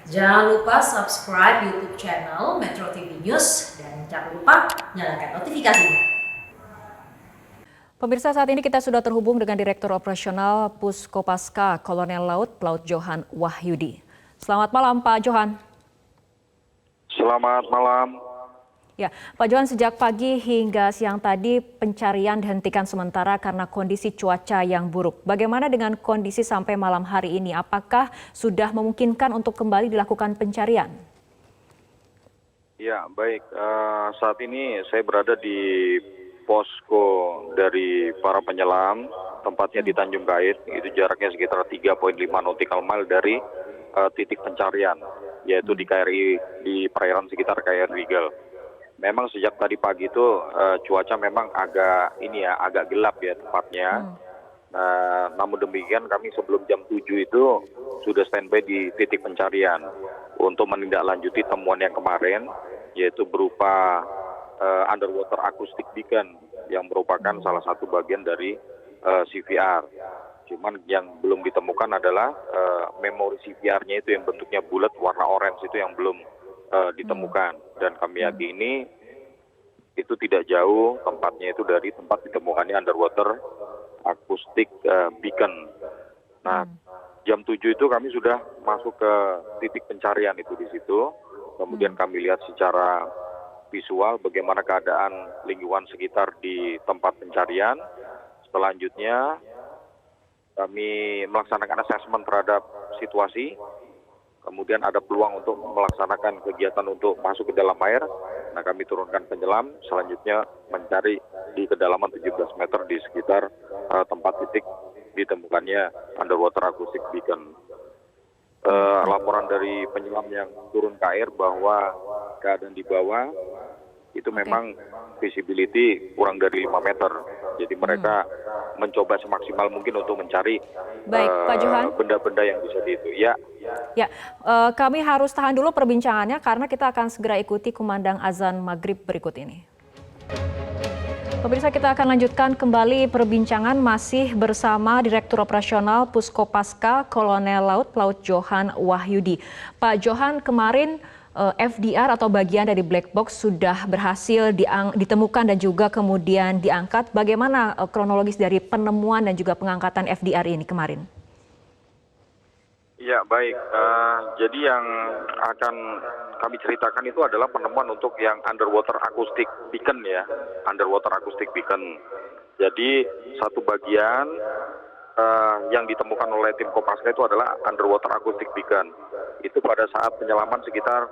Jangan lupa subscribe YouTube channel Metro TV News dan jangan lupa nyalakan notifikasinya. Pemirsa, saat ini kita sudah terhubung dengan Direktur Operasional Puskopaska Kolonel Laut Johan Wahyudi. Selamat malam Pak Johan. Selamat malam. Ya, Pak Johan, sejak pagi hingga siang tadi pencarian dihentikan sementara karena kondisi cuaca yang buruk. Bagaimana dengan kondisi sampai malam hari ini? Apakah sudah memungkinkan untuk kembali dilakukan pencarian? Ya, baik. Saat ini saya berada di posko dari para penyelam, tempatnya di Tanjung Kait. Itu jaraknya sekitar 3,5 nautical mile dari titik pencarian, yaitu di KRI, di perairan sekitar KRI Rigel. Memang sejak tadi pagi itu cuaca memang agak gelap ya tepatnya. Namun demikian kami sebelum jam 7 itu sudah standby di titik pencarian untuk menindaklanjuti temuan yang kemarin, yaitu berupa underwater acoustic beacon yang merupakan salah satu bagian dari CVR. Cuman yang belum ditemukan adalah memori CVR-nya itu yang bentuknya bulat warna orange itu yang belum ditemukan, dan kami yakini itu tidak jauh tempatnya itu dari tempat ditemukannya underwater acoustic beacon. Nah, jam 7 itu kami sudah masuk ke titik pencarian itu di situ. Kemudian kami lihat secara visual bagaimana keadaan lingkungan sekitar di tempat pencarian. Selanjutnya kami melaksanakan asesmen terhadap situasi. Kemudian ada peluang untuk melaksanakan kegiatan untuk masuk ke dalam air. Nah, kami turunkan penyelam, selanjutnya mencari di kedalaman 17 meter di sekitar tempat titik ditemukannya underwater acoustic beacon. Laporan dari penyelam yang turun ke air bahwa keadaan di bawah itu memang visibility kurang dari 5 meter. Jadi mereka mencoba semaksimal mungkin untuk mencari benda-benda yang bisa itu. Ya, kami harus tahan dulu perbincangannya karena kita akan segera ikuti kumandang azan maghrib berikut ini. Pemirsa, kita akan lanjutkan kembali perbincangan masih bersama Direktur Operasional Puskopaska Kolonel Laut Johan Wahyudi. Pak Johan, kemarin FDR atau bagian dari black box sudah berhasil ditemukan dan juga kemudian diangkat. Bagaimana kronologis dari penemuan dan juga pengangkatan FDR ini kemarin? Ya, baik. Jadi yang akan kami ceritakan itu adalah penemuan untuk yang underwater acoustic beacon ya, underwater acoustic beacon. Jadi satu bagian yang ditemukan oleh tim Kopaska itu adalah underwater acoustic beacon. Itu pada saat penyelaman sekitar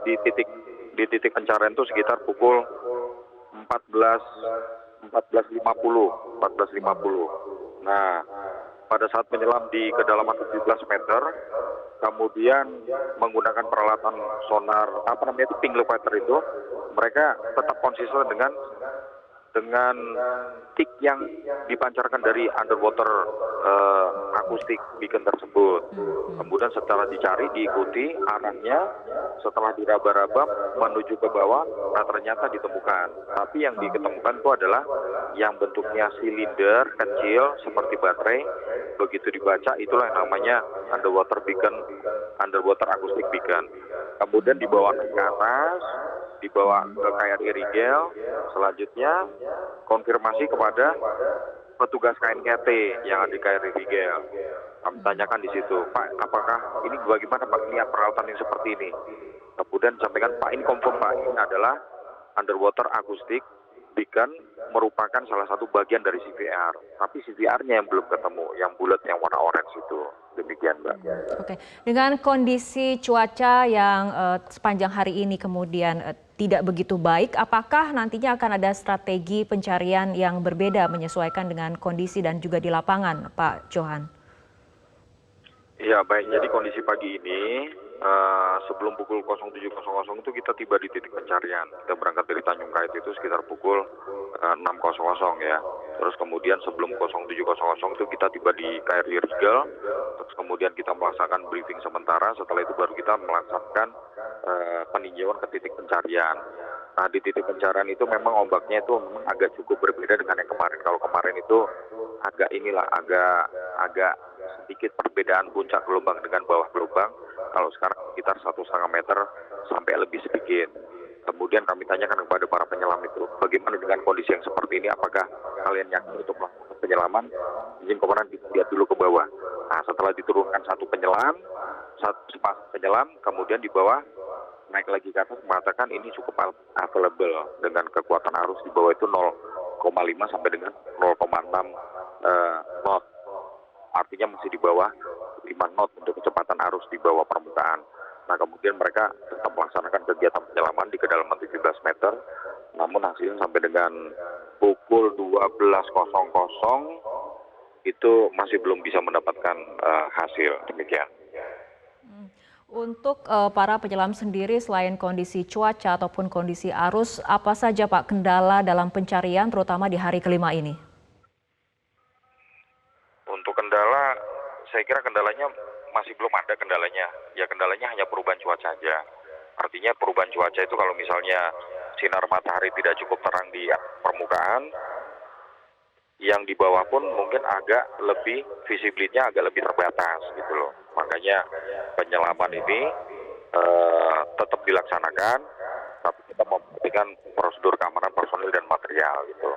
di titik pencarian itu sekitar pukul 14.50. Nah, pada saat menyelam di kedalaman 17 meter, kemudian menggunakan peralatan sonar, ping locator itu, mereka tetap konsisten dengan tik yang dipancarkan dari underwater acoustic beacon tersebut. Kemudian setelah dicari, diikuti arahnya, setelah diraba-raba menuju ke bawah, nah ternyata ditemukan. Tapi yang diketemukan itu adalah yang bentuknya silinder kecil seperti baterai. Begitu dibaca, itulah yang namanya underwater beacon, underwater acoustic beacon. Kemudian dibawa ke atas, dibawa ke KRI Rigel, selanjutnya konfirmasi kepada petugas KNKT yang ada di KRI Rigel. Kami tanyakan di situ, Pak, apakah ini bagaimana Pak, ini peralatan yang seperti ini? Kemudian sampaikan, Pak, ini confirm Pak, ini adalah underwater acoustic beacon, merupakan salah satu bagian dari CVR. Tapi CVR-nya yang belum ketemu, yang bulat, yang warna orange itu. Demikian, Mbak. Oke, dengan kondisi cuaca yang sepanjang hari ini kemudian tidak begitu baik, apakah nantinya akan ada strategi pencarian yang berbeda menyesuaikan dengan kondisi dan juga di lapangan, Pak Johan? Ya, baik. Jadi kondisi pagi ini, sebelum pukul 07.00 itu kita tiba di titik pencarian. Kita berangkat dari Tanjung Kait itu sekitar pukul 6.00 ya. Terus kemudian sebelum 07.00 itu kita tiba di KRI Rigel. Terus kemudian kita melaksanakan briefing sementara. Setelah itu baru kita melaksanakan peninjauan ke titik pencarian. Nah, di titik pencarian itu memang ombaknya itu memang agak cukup berbeda dengan yang kemarin. Kalau kemarin itu agak sedikit perbedaan puncak gelombang dengan bawah gelombang. Kalau sekarang sekitar 1,5 meter sampai lebih sedikit. Kemudian kami tanyakan kepada para penyelam itu, bagaimana dengan kondisi yang seperti ini? Apakah kalian yakin untuk melakukan penyelaman? Izin komandan lihat dulu ke bawah. Nah, setelah diturunkan satu penyelam, kemudian di bawah naik lagi ke atas mengatakan ini cukup available dengan kekuatan arus di bawah itu 0,5 sampai dengan 0,6 knot. Artinya masih di bawah 5 knot untuk kecepatan arus di bawah permukaan. Nah, kemudian mereka tetap melaksanakan kegiatan penyelaman di kedalaman 17 meter, namun hasilnya sampai dengan pukul 12.00 itu masih belum bisa mendapatkan hasil. Demikian. Untuk para penyelam sendiri, selain kondisi cuaca ataupun kondisi arus, apa saja Pak kendala dalam pencarian terutama di hari kelima ini? Untuk kendala, saya kira kendalanya masih belum ada kendalanya. Ya, kendalanya hanya perubahan cuaca saja. Artinya perubahan cuaca itu kalau misalnya sinar matahari tidak cukup terang di permukaan, yang di bawah pun mungkin agak lebih, visibility-nya agak lebih terbatas gitu loh. Makanya penyelaman ini tetap dilaksanakan, tapi kita memperhatikan prosedur keamanan personil dan material gitu.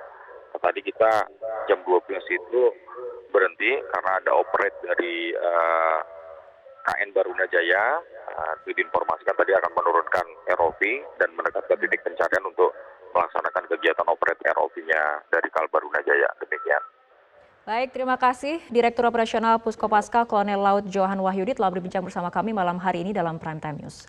Tadi kita jam 12 itu berhenti karena ada operate dari KN Barunajaya. Diinformasikan tadi akan menurunkan ROV dan mendekat ke titik pencarian untuk melaksanakan kegiatan operate ROV-nya dari Kal Barunajaya. Demikian. Baik, terima kasih Direktur Operasional Puskopaska Kolonel Laut Johan Wahyudi telah berbincang bersama kami malam hari ini dalam Prime Time News.